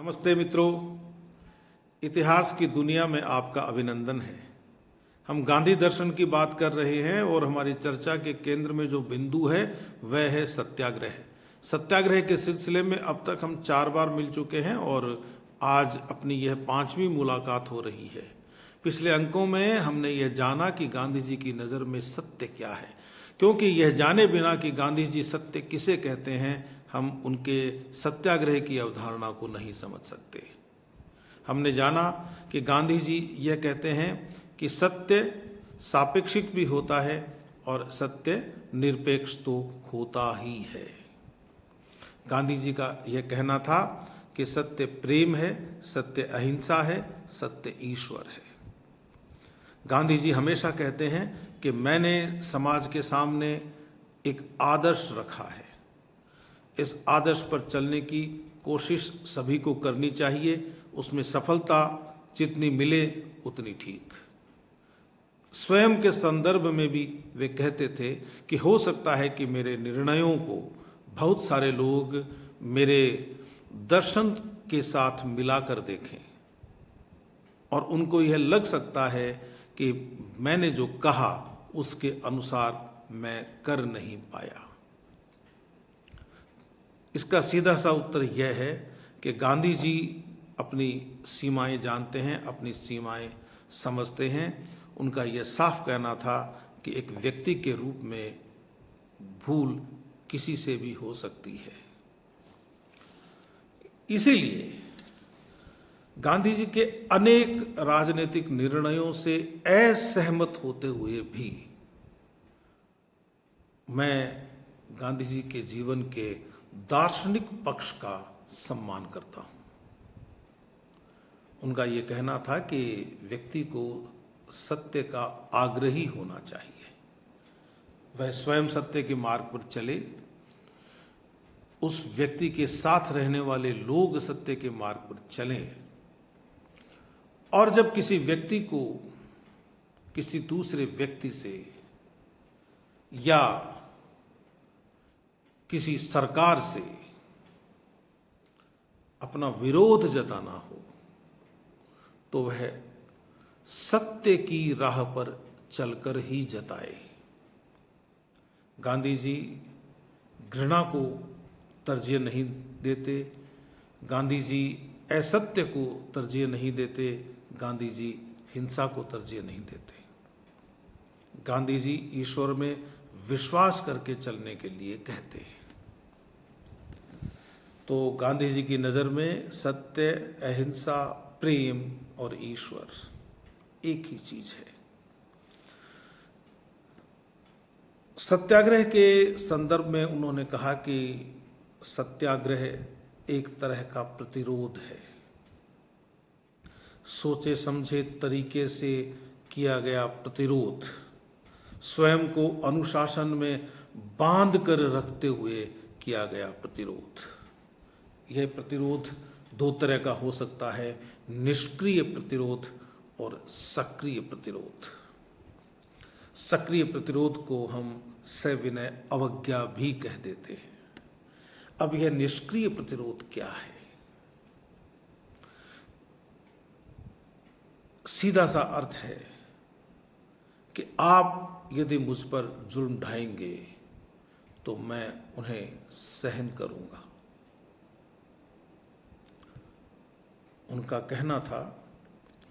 नमस्ते मित्रों, इतिहास की दुनिया में आपका अभिनंदन है। हम गांधी दर्शन की बात कर रहे हैं और हमारी चर्चा के केंद्र में जो बिंदु है वह है सत्याग्रह। सत्याग्रह के सिलसिले में अब तक हम 4 बार मिल चुके हैं और आज अपनी यह 5वीं मुलाकात हो रही है। पिछले अंकों में हमने यह जाना कि गांधी जी की नज़र में सत्य क्या है, क्योंकि यह जाने बिना कि गांधी जी सत्य किसे कहते हैं हम उनके सत्याग्रह की अवधारणा को नहीं समझ सकते। हमने जाना कि गांधी जी यह कहते हैं कि सत्य सापेक्षिक भी होता है और सत्य निरपेक्ष तो होता ही है। गांधी जी का यह कहना था कि सत्य प्रेम है, सत्य अहिंसा है, सत्य ईश्वर है। गांधी जी हमेशा कहते हैं कि मैंने समाज के सामने एक आदर्श रखा है, इस आदर्श पर चलने की कोशिश सभी को करनी चाहिए, उसमें सफलता जितनी मिले उतनी ठीक। स्वयं के संदर्भ में भी वे कहते थे कि हो सकता है कि मेरे निर्णयों को बहुत सारे लोग मेरे दर्शन के साथ मिलाकर देखें और उनको यह लग सकता है कि मैंने जो कहा उसके अनुसार मैं कर नहीं पाया। इसका सीधा सा उत्तर यह है कि गांधी जी अपनी सीमाएं जानते हैं, अपनी सीमाएं समझते हैं। उनका यह साफ कहना था कि एक व्यक्ति के रूप में भूल किसी से भी हो सकती है। इसीलिए गांधी जी के अनेक राजनीतिक निर्णयों से असहमत होते हुए भी मैं गांधी जी के जीवन के दार्शनिक पक्ष का सम्मान करता हूं। उनका ये कहना था कि व्यक्ति को सत्य का आग्रही होना चाहिए, वह स्वयं सत्य के मार्ग पर चले, उस व्यक्ति के साथ रहने वाले लोग सत्य के मार्ग पर चलें, और जब किसी व्यक्ति को किसी दूसरे व्यक्ति से या किसी सरकार से अपना विरोध जताना हो तो वह सत्य की राह पर चलकर ही जताए। गांधी जी घृणा को तरजीह नहीं देते, गांधी जी असत्य को तरजीह नहीं देते, गांधी जी हिंसा को तरजीह नहीं देते। गांधी जी ईश्वर में विश्वास करके चलने के लिए कहते हैं। तो गांधी जी की नज़र में सत्य, अहिंसा, प्रेम और ईश्वर एक ही चीज है। सत्याग्रह के संदर्भ में उन्होंने कहा कि सत्याग्रह एक तरह का प्रतिरोध है, सोचे समझे तरीके से किया गया प्रतिरोध, स्वयं को अनुशासन में बांध कर रखते हुए किया गया प्रतिरोध। यह प्रतिरोध 2 तरह का हो सकता है, निष्क्रिय प्रतिरोध और सक्रिय प्रतिरोध। सक्रिय प्रतिरोध को हम सविनय अवज्ञा भी कह देते हैं। अब यह निष्क्रिय प्रतिरोध क्या है? सीधा सा अर्थ है कि आप यदि मुझ पर जुल्म ढाएंगे तो मैं उन्हें सहन करूंगा। उनका कहना था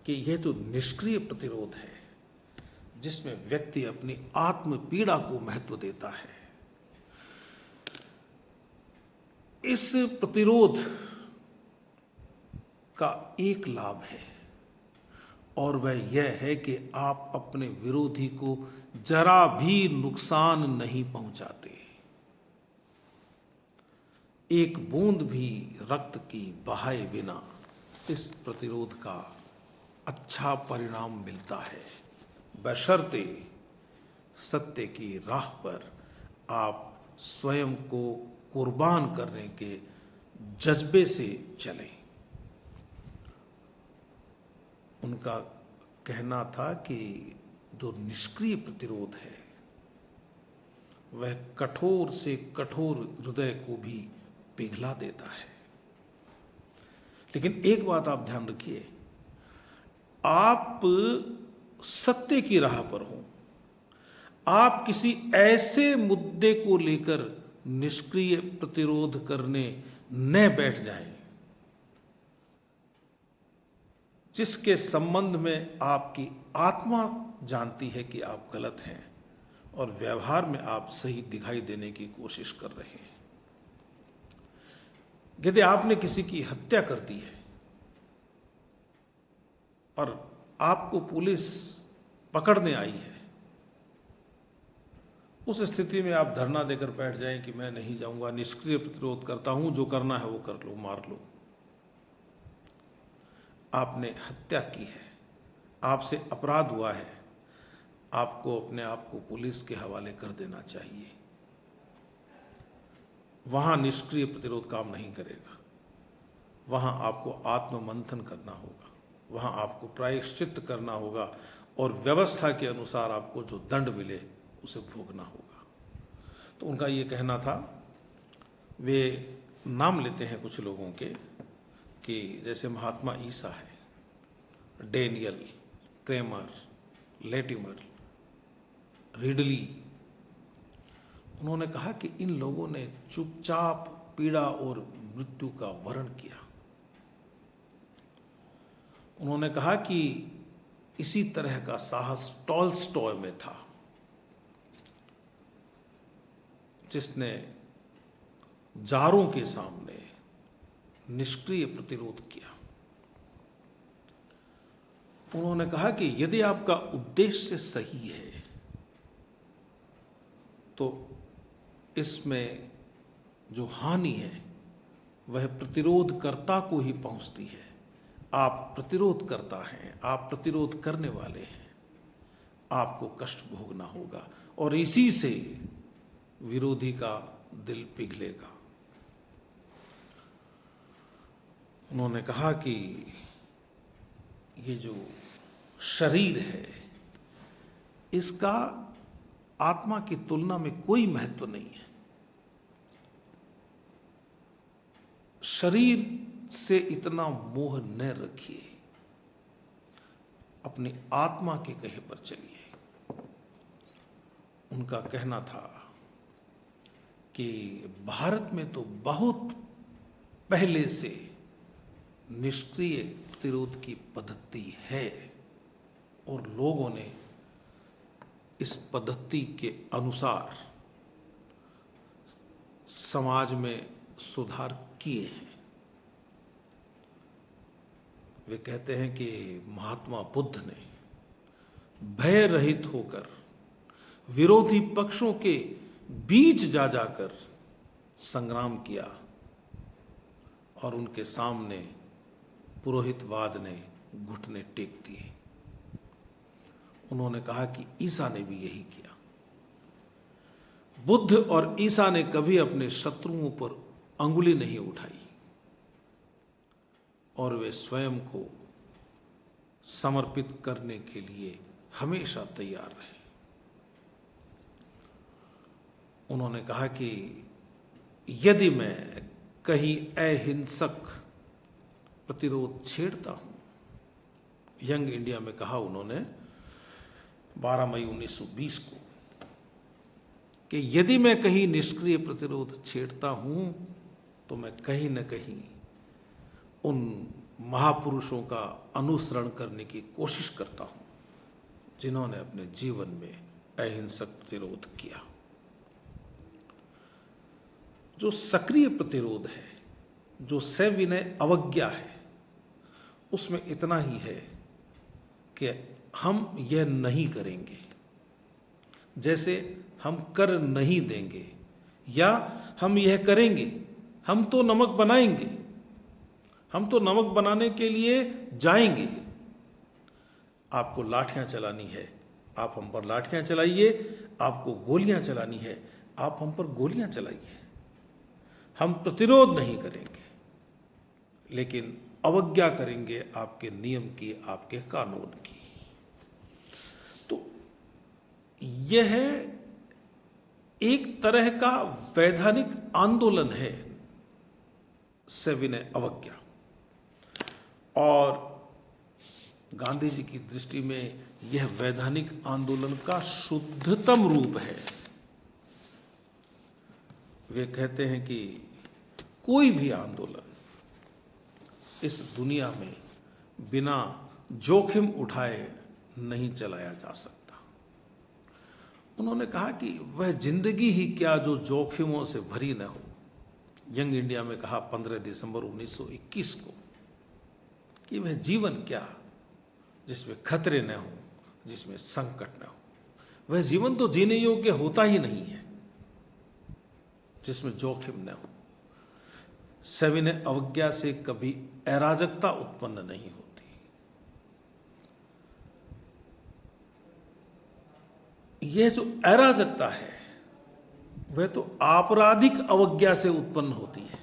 कि यह जो निष्क्रिय प्रतिरोध है, जिसमें व्यक्ति अपनी आत्म पीड़ा को महत्व देता है, इस प्रतिरोध का एक लाभ है और वह यह है कि आप अपने विरोधी को जरा भी नुकसान नहीं पहुंचाते। एक बूंद भी रक्त की बहाए बिना इस प्रतिरोध का अच्छा परिणाम मिलता है, बशर्ते सत्य की राह पर आप स्वयं को कुर्बान करने के जज्बे से चलें। उनका कहना था कि जो निष्क्रिय प्रतिरोध है वह कठोर से कठोर हृदय को भी पिघला देता है, लेकिन एक बात आप ध्यान रखिए, आप सत्य की राह पर हो, आप किसी ऐसे मुद्दे को लेकर निष्क्रिय प्रतिरोध करने न बैठ जाएं जिसके संबंध में आपकी आत्मा जानती है कि आप गलत हैं और व्यवहार में आप सही दिखाई देने की कोशिश कर रहे हैं। यदि आपने किसी की हत्या कर दी है और आपको पुलिस पकड़ने आई है, उस स्थिति में आप धरना देकर बैठ जाएं कि मैं नहीं जाऊंगा, निष्क्रिय प्रतिरोध करता हूं, जो करना है वो कर लो, मार लो। आपने हत्या की है, आपसे अपराध हुआ है, आपको अपने आप को पुलिस के हवाले कर देना चाहिए। वहां निष्क्रिय प्रतिरोध काम नहीं करेगा, वहां आपको आत्ममंथन करना होगा, वहां आपको प्रायश्चित करना होगा और व्यवस्था के अनुसार आपको जो दंड मिले उसे भोगना होगा। तो उनका ये कहना था, वे नाम लेते हैं कुछ लोगों के कि जैसे महात्मा ईसा है, डेनियल, क्रेमर, लेटिमर, रिडली। उन्होंने कहा कि इन लोगों ने चुपचाप पीड़ा और मृत्यु का वरण किया। उन्होंने कहा कि इसी तरह का साहस टॉल्स्टॉय में था, जिसने जारों के सामने निष्क्रिय प्रतिरोध किया। उन्होंने कहा कि यदि आपका उद्देश्य सही है तो इसमें जो हानि है वह प्रतिरोधकर्ता को ही पहुंचती है। आप प्रतिरोधकर्ता हैं, आप प्रतिरोध करने वाले हैं, आपको कष्ट भोगना होगा और इसी से विरोधी का दिल पिघलेगा। उन्होंने कहा कि ये जो शरीर है, इसका आत्मा की तुलना में कोई महत्व नहीं है। शरीर से इतना मोह न रखिए, अपनी आत्मा के कहे पर चलिए। उनका कहना था कि भारत में तो बहुत पहले से निष्क्रिय प्रतिरोध की पद्धति है और लोगों ने इस पद्धति के अनुसार समाज में सुधार किए हैं। वे कहते हैं कि महात्मा बुद्ध ने भय रहित होकर विरोधी पक्षों के बीच जा जाकर संग्राम किया और उनके सामने पुरोहितवाद ने घुटने टेक दिए। उन्होंने कहा कि ईसा ने भी यही किया। बुद्ध और ईसा ने कभी अपने शत्रुओं पर अंगुली नहीं उठाई और वे स्वयं को समर्पित करने के लिए हमेशा तैयार रहे। उन्होंने कहा कि यदि मैं कहीं अहिंसक प्रतिरोध छेड़ता हूं, यंग इंडिया में कहा उन्होंने 12 मई 1920 को, कि यदि मैं कहीं निष्क्रिय प्रतिरोध छेड़ता हूं तो मैं कहीं न कहीं उन महापुरुषों का अनुसरण करने की कोशिश करता हूं जिन्होंने अपने जीवन में अहिंसक प्रतिरोध किया। जो सक्रिय प्रतिरोध है, जो सविनय अवज्ञा है, उसमें इतना ही है कि हम यह नहीं करेंगे, जैसे हम कर नहीं देंगे, या हम यह करेंगे, हम तो नमक बनाएंगे, हम तो नमक बनाने के लिए जाएंगे। आपको लाठियां चलानी है, आप हम पर लाठियां चलाइए, आपको गोलियां चलानी है, आप हम पर गोलियां चलाइए। हम प्रतिरोध नहीं करेंगे, लेकिन अवज्ञा करेंगे आपके नियम की, आपके कानून की। तो यह एक तरह का वैधानिक आंदोलन है सविनय अवज्ञा। और गांधी जी की दृष्टि में यह वैधानिक आंदोलन का शुद्धतम रूप है। वे कहते हैं कि कोई भी आंदोलन इस दुनिया में बिना जोखिम उठाए नहीं चलाया जा सकता। उन्होंने कहा कि वह जिंदगी ही क्या जो जोखिमों से भरी न हो। यंग इंडिया में कहा 15 दिसंबर 1921 को कि वह जीवन क्या जिसमें खतरे न हो, जिसमें संकट न हो। वह जीवन तो जीने योग्य होता ही नहीं है जिसमें जोखिम न हो। सविनय अवज्ञा से कभी अराजकता उत्पन्न नहीं होती। यह जो अराजकता है वह तो आपराधिक अवज्ञा से उत्पन्न होती है।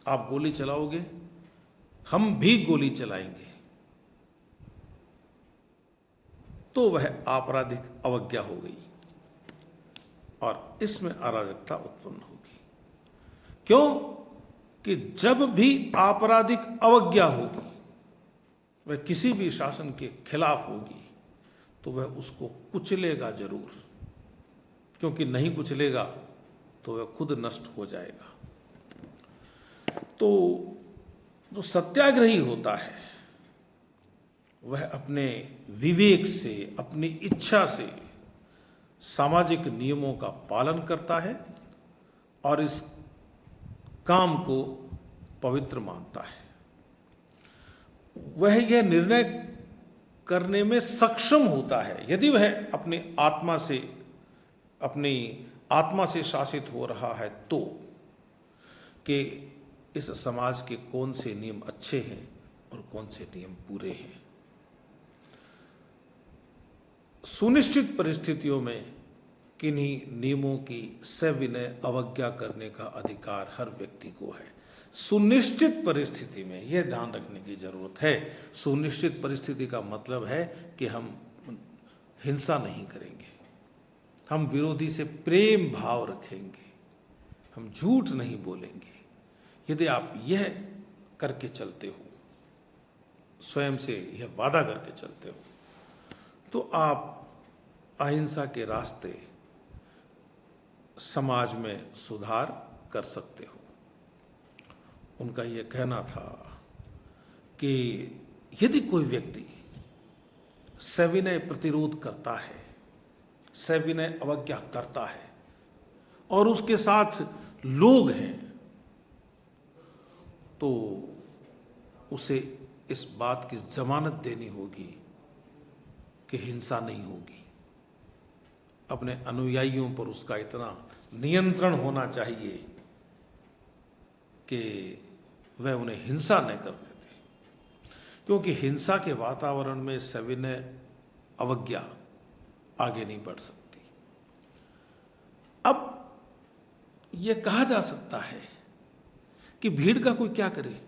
आप गोली चलाओगे, हम भी गोली चलाएंगे, तो वह आपराधिक अवज्ञा हो गई और इसमें अराजकता उत्पन्न होगी। क्यों कि जब भी आपराधिक अवज्ञा होगी, वह किसी भी शासन के खिलाफ होगी, तो वह उसको कुचलेगा जरूर, क्योंकि नहीं कुचलेगा तो वह खुद नष्ट हो जाएगा। तो जो सत्याग्रही होता है वह अपने विवेक से, अपनी इच्छा से सामाजिक नियमों का पालन करता है और इस काम को पवित्र मानता है। वह यह निर्णय करने में सक्षम होता है, यदि वह अपनी आत्मा से शासित हो रहा है, तो कि इस समाज के कौन से नियम अच्छे हैं और कौन से नियम बुरे हैं। सुनिश्चित परिस्थितियों में किन्हीं नियमों की सविनय अवज्ञा करने का अधिकार हर व्यक्ति को है। सुनिश्चित परिस्थिति में यह ध्यान रखने की जरूरत है। सुनिश्चित परिस्थिति का मतलब है कि हम हिंसा नहीं करेंगे, हम विरोधी से प्रेम भाव रखेंगे, हम झूठ नहीं बोलेंगे। यदि आप यह करके चलते हो, स्वयं से यह वादा करके चलते हो, तो आप अहिंसा के रास्ते समाज में सुधार कर सकते हो। उनका यह कहना था कि यदि कोई व्यक्ति सविनय प्रतिरोध करता है, सविनय अवज्ञा करता है और उसके साथ लोग हैं, तो उसे इस बात की जमानत देनी होगी कि हिंसा नहीं होगी। अपने अनुयायियों पर उसका इतना नियंत्रण होना चाहिए कि वह उन्हें हिंसा न करने दे, क्योंकि हिंसा के वातावरण में सविनय अवज्ञा आगे नहीं बढ़ सकती। अब यह कहा जा सकता है कि भीड़ का कोई क्या करे।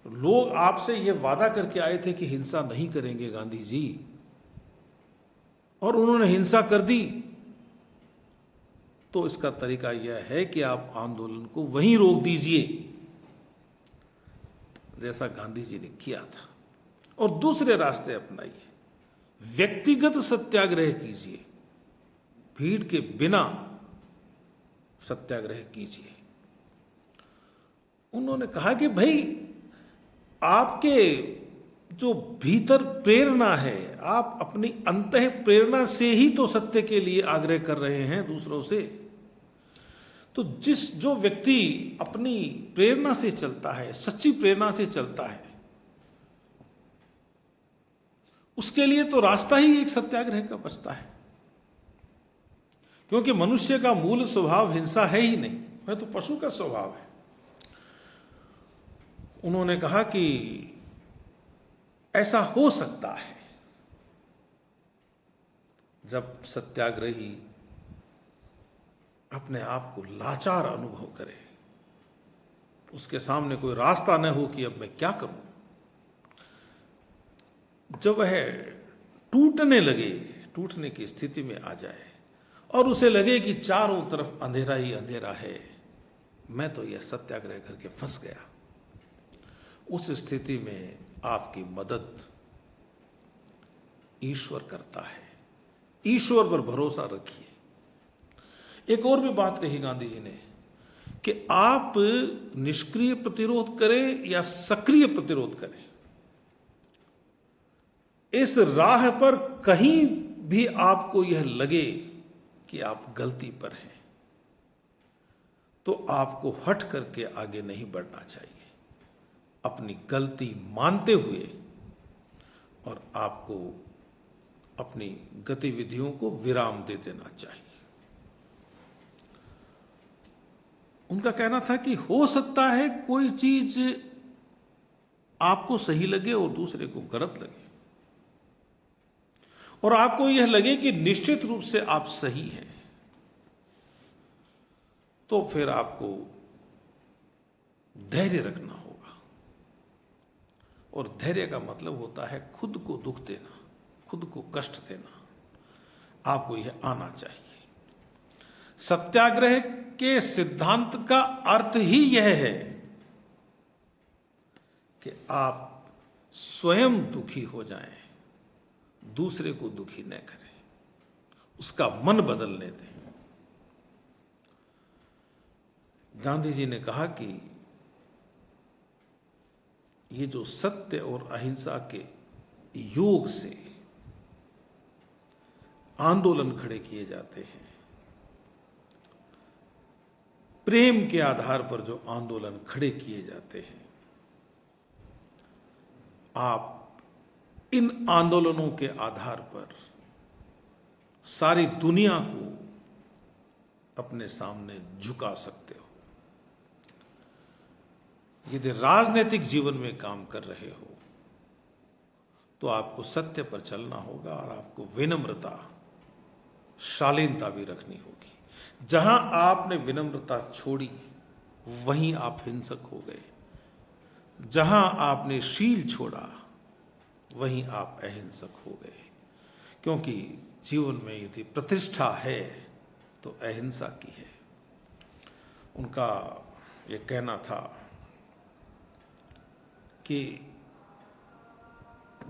लोग आपसे यह वादा करके आए थे कि हिंसा नहीं करेंगे गांधी जी, और उन्होंने हिंसा कर दी, तो इसका तरीका यह है कि आप आंदोलन को वहीं रोक दीजिए, जैसा गांधी जी ने किया था, और दूसरे रास्ते अपनाइए। व्यक्तिगत सत्याग्रह कीजिए, भीड़ के बिना सत्याग्रह कीजिए। उन्होंने कहा कि भाई, आपके जो भीतर प्रेरणा है, आप अपनी अंतः प्रेरणा से ही तो सत्य के लिए आग्रह कर रहे हैं दूसरों से। तो जो व्यक्ति अपनी प्रेरणा से चलता है, सच्ची प्रेरणा से चलता है, उसके लिए तो रास्ता ही एक सत्याग्रह का बचता है, क्योंकि मनुष्य का मूल स्वभाव हिंसा है ही नहीं, वह तो पशु का स्वभाव है। उन्होंने कहा कि ऐसा हो सकता है जब सत्याग्रही अपने आप को लाचार अनुभव करे, उसके सामने कोई रास्ता न हो कि अब मैं क्या करूं। जब वह टूटने लगे, टूटने की स्थिति में आ जाए और उसे लगे कि चारों तरफ अंधेरा ही अंधेरा है, मैं तो यह सत्याग्रह करके फंस गया, उस स्थिति में आपकी मदद ईश्वर करता है। ईश्वर पर भरोसा रखिए। एक और भी बात कही गांधी जी ने कि आप निष्क्रिय प्रतिरोध करें या सक्रिय प्रतिरोध करें, इस राह पर कहीं भी आपको यह लगे कि आप गलती पर हैं तो आपको हट करके आगे नहीं बढ़ना चाहिए। अपनी गलती मानते हुए और आपको अपनी गतिविधियों को विराम दे देना चाहिए। उनका कहना था कि हो सकता है कोई चीज आपको सही लगे और दूसरे को गलत लगे, और आपको यह लगे कि निश्चित रूप से आप सही हैं, तो फिर आपको धैर्य रखना होगा। और धैर्य का मतलब होता है खुद को दुख देना, खुद को कष्ट देना। आपको यह आना चाहिए। सत्याग्रह के सिद्धांत का अर्थ ही यह है कि आप स्वयं दुखी हो जाएं, दूसरे को दुखी न करें, उसका मन बदलने दें। गांधी जी ने कहा कि ये जो सत्य और अहिंसा के योग से आंदोलन खड़े किए जाते हैं, प्रेम के आधार पर जो आंदोलन खड़े किए जाते हैं, आप इन आंदोलनों के आधार पर सारी दुनिया को अपने सामने झुका सकते हो। यदि राजनीतिक जीवन में काम कर रहे हो तो आपको सत्य पर चलना होगा और आपको विनम्रता, शालीनता भी रखनी होगी। जहां आपने विनम्रता छोड़ी वहीं आप हिंसक हो गए, जहां आपने शील छोड़ा वहीं आप अहिंसक हो गए। क्योंकि जीवन में यदि प्रतिष्ठा है तो अहिंसा की है। उनका ये कहना था कि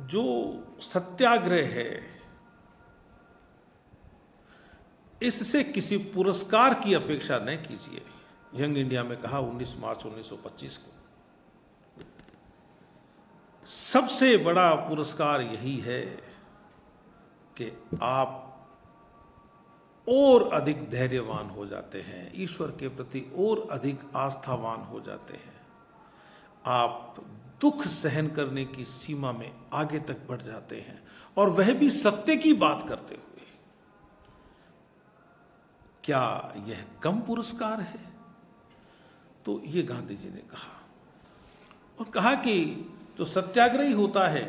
जो सत्याग्रह है इससे किसी पुरस्कार की अपेक्षा न कीजिए। यंग इंडिया में कहा 19 मार्च 1925 को, सबसे बड़ा पुरस्कार यही है कि आप और अधिक धैर्यवान हो जाते हैं, ईश्वर के प्रति और अधिक आस्थावान हो जाते हैं, आप दुख सहन करने की सीमा में आगे तक बढ़ जाते हैं, और वह भी सत्य की बात करते हुए। क्या यह कम पुरस्कार है? तो ये गांधी जी ने कहा, और कहा कि जो सत्याग्रही होता है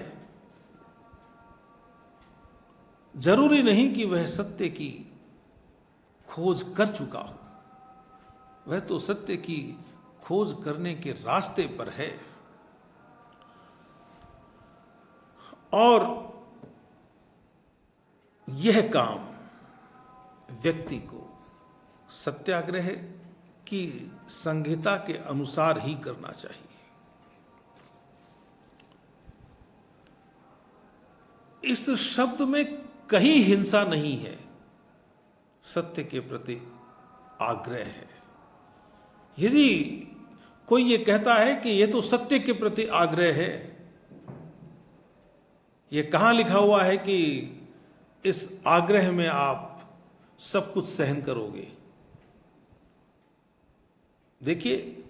जरूरी नहीं कि वह सत्य की खोज कर चुका हो, वह तो सत्य की खोज करने के रास्ते पर है। और यह काम व्यक्ति को सत्याग्रह की संहिता के अनुसार ही करना चाहिए। इस शब्द में कहीं हिंसा नहीं है, सत्य के प्रति आग्रह है। यदि कोई ये कहता है कि यह तो सत्य के प्रति आग्रह है, यह कहां लिखा हुआ है कि इस आग्रह में आप सब कुछ सहन करोगे? देखिए,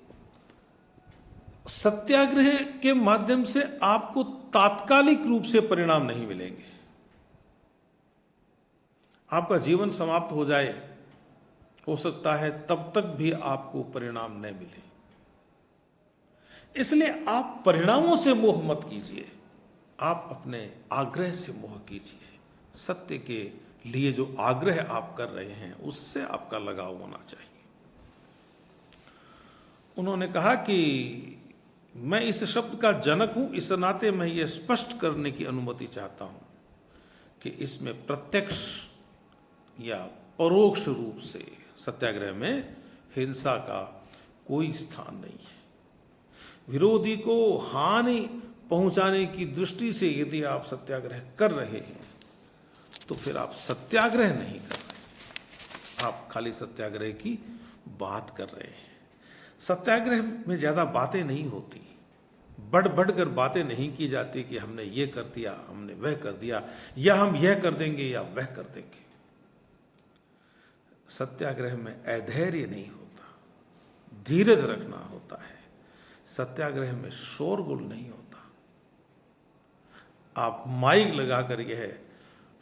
सत्याग्रह के माध्यम से आपको तात्कालिक रूप से परिणाम नहीं मिलेंगे। आपका जीवन समाप्त हो जाए, हो सकता है तब तक भी आपको परिणाम न मिले। इसलिए आप परिणामों से मोह मत कीजिए, आप अपने आग्रह से मोह कीजिए। सत्य के लिए जो आग्रह आप कर रहे हैं उससे आपका लगाव होना चाहिए। उन्होंने कहा कि मैं इस शब्द का जनक हूं, इस नाते मैं ये स्पष्ट करने की अनुमति चाहता हूं कि इसमें प्रत्यक्ष या परोक्ष रूप से सत्याग्रह में हिंसा का कोई स्थान नहीं है। विरोधी को हानि पहुंचाने की दृष्टि से यदि आप सत्याग्रह कर रहे हैं तो फिर आप सत्याग्रह नहीं कर रहे, आप खाली सत्याग्रह की बात कर रहे हैं। सत्याग्रह में ज़्यादा बातें नहीं होती, बढ़ बढ़ कर बातें नहीं की जाती कि हमने ये कर दिया, हमने वह कर दिया, या हम यह कर देंगे या वह कर देंगे। सत्याग्रह में अधैर्य नहीं होता, धीरज रखना होता है। सत्याग्रह में शोरगुल नहीं होता। आप माइक लगाकर यह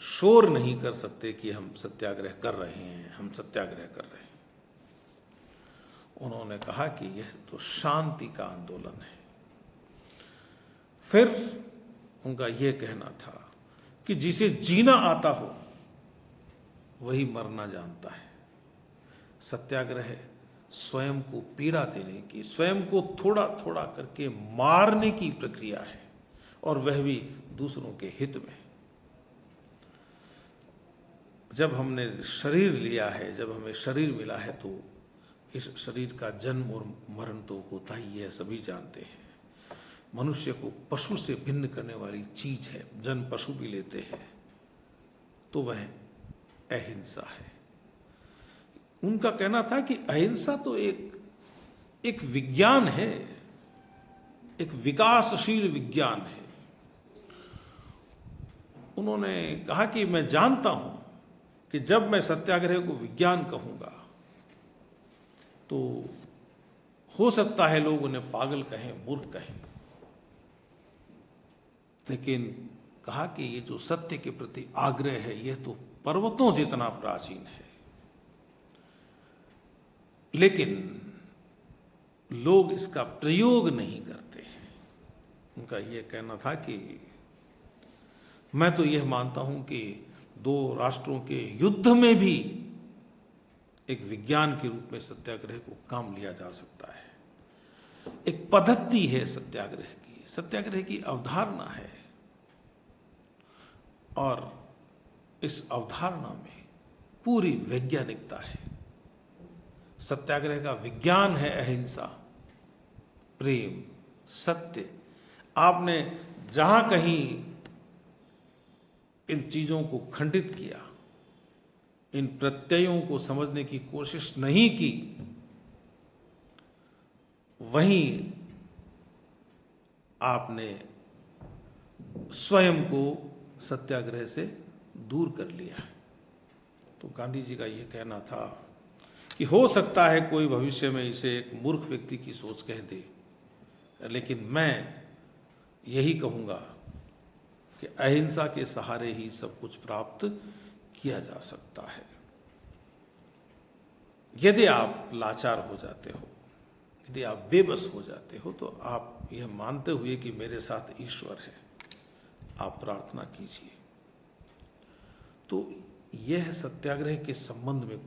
शोर नहीं कर सकते कि हम सत्याग्रह कर रहे हैं, हम सत्याग्रह कर रहे हैं। उन्होंने कहा कि यह तो शांति का आंदोलन है। फिर उनका यह कहना था कि जिसे जीना आता हो वही मरना जानता है। सत्याग्रह स्वयं को पीड़ा देने की, स्वयं को थोड़ा थोड़ा करके मारने की प्रक्रिया है, और वह भी दूसरों के हित में। जब हमने शरीर लिया है, जब हमें शरीर मिला है, तो इस शरीर का जन्म और मरण तो होता ही है, सभी जानते हैं। मनुष्य को पशु से भिन्न करने वाली चीज है, जन्म पशु भी लेते हैं, तो वह अहिंसा है। उनका कहना था कि अहिंसा तो एक विज्ञान है, एक विकासशील विज्ञान है। उन्होंने कहा कि मैं जानता हूं कि जब मैं सत्याग्रह को विज्ञान कहूंगा तो हो सकता है लोग उन्हें पागल कहें, मूर्ख कहें, लेकिन कहा कि ये जो सत्य के प्रति आग्रह है यह तो पर्वतों जितना प्राचीन है। लेकिन लोग इसका प्रयोग नहीं करते हैं। उनका यह कहना था कि मैं तो यह मानता हूं कि दो राष्ट्रों के युद्ध में भी एक विज्ञान के रूप में सत्याग्रह को काम लिया जा सकता है। एक पद्धति है सत्याग्रह की, सत्याग्रह की अवधारणा है, और इस अवधारणा में पूरी वैज्ञानिकता है। सत्याग्रह का विज्ञान है अहिंसा, प्रेम, सत्य। आपने जहां कहीं इन चीजों को खंडित किया, इन प्रत्ययों को समझने की कोशिश नहीं की, वहीं आपने स्वयं को सत्याग्रह से दूर कर लिया। तो गांधी जी का यह कहना था कि हो सकता है कोई भविष्य में इसे एक मूर्ख व्यक्ति की सोच कह दे, लेकिन मैं यही कहूंगा कि अहिंसा के सहारे ही सब कुछ प्राप्त किया जा सकता है। यदि आप लाचार हो जाते हो, यदि आप बेबस हो जाते हो, तो आप यह मानते हुए कि मेरे साथ ईश्वर है, आप प्रार्थना कीजिए। तो यह सत्याग्रह के संबंध में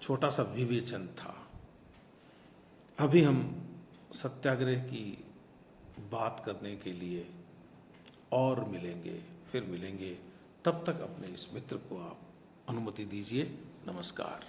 छोटा सा विवेचन था। अभी हम सत्याग्रह की बात करने के लिए और मिलेंगे, फिर मिलेंगे। तब तक अपने इस मित्र को आप अनुमति दीजिए। नमस्कार।